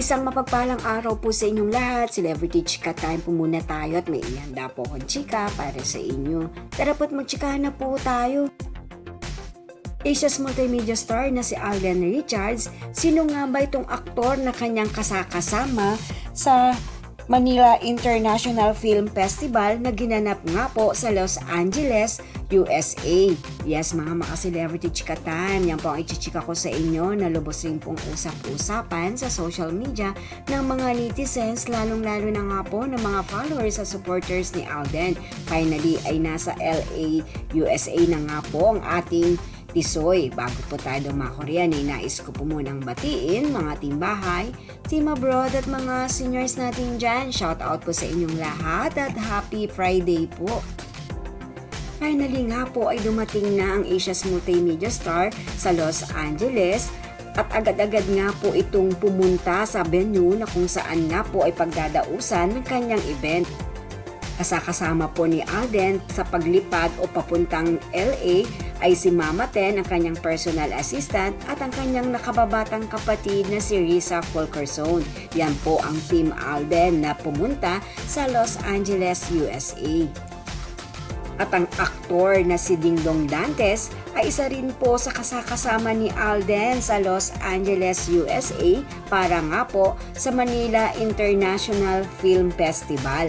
Isang mapagpalang araw po sa inyong lahat. Celebrity Chika Time po muna tayo at may ihanda po akong chika para sa inyo. Tara po't magchikahan na po tayo. Asia's multimedia star na si Alden Richards, sino nga ba itong aktor na kanyang kasama sa Manila International Film Festival na ginanap nga po sa Los Angeles, USA. Yes, mga maka-celebrity chika time, yan po ang ichichika ko sa inyo na lubos rin pong usap-usapan sa social media ng mga netizens, lalong-lalo na nga po ng mga followers at supporters ni Alden. Finally ay nasa LA, USA na nga po ang ating Tisoy. Bago po tayo dumakoryan ay nais ko po munang batiin mga team bahay, team abroad at mga seniors natin dyan. Shout out po sa inyong lahat at happy Friday po. Finally nga po ay dumating na ang Asia's multimedia star sa Los Angeles at agad-agad nga po itong pumunta sa venue na kung saan nga po ay pagdadausan ng kanyang event. Kasama po ni Alden sa paglipad o papuntang LA ay si Mama Ten, ang kanyang personal assistant, at ang kanyang nakababatang kapatid na si Risa Fulkerson. Yan po ang Team Alden na pumunta sa Los Angeles, USA. At ang aktor na si Dingdong Dantes ay isa rin po sa kasama ni Alden sa Los Angeles, USA para nga po sa Manila International Film Festival.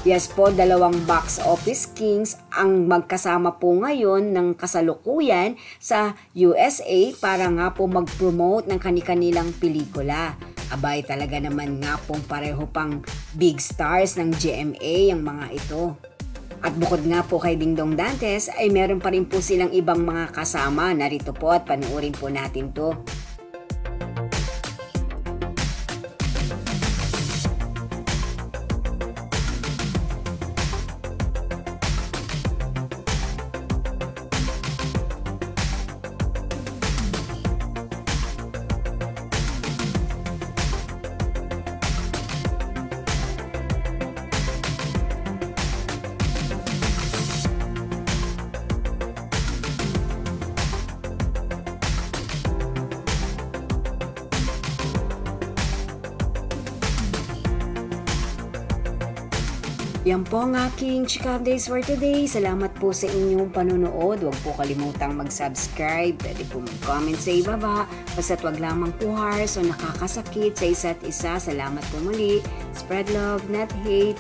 Yes po, dalawang box office kings ang magkasama po ngayon ng kasalukuyan sa USA para nga po mag-promote ng kani-kanilang pelikula. Abay, talaga naman nga pong pareho pang big stars ng GMA ang mga ito. At bukod nga po kay Dingdong Dantes ay meron pa rin po silang ibang mga kasama. Narito po at panuorin po natin to. Yan po ang aking chika updates for today. Salamat po sa inyong panonood. Huwag po kalimutang mag-subscribe. Pwede po mag-comment sa ibaba. Basta't wag lamang po harsh o nakakasakit sa isa't isa. Salamat po muli. Spread love, not hate.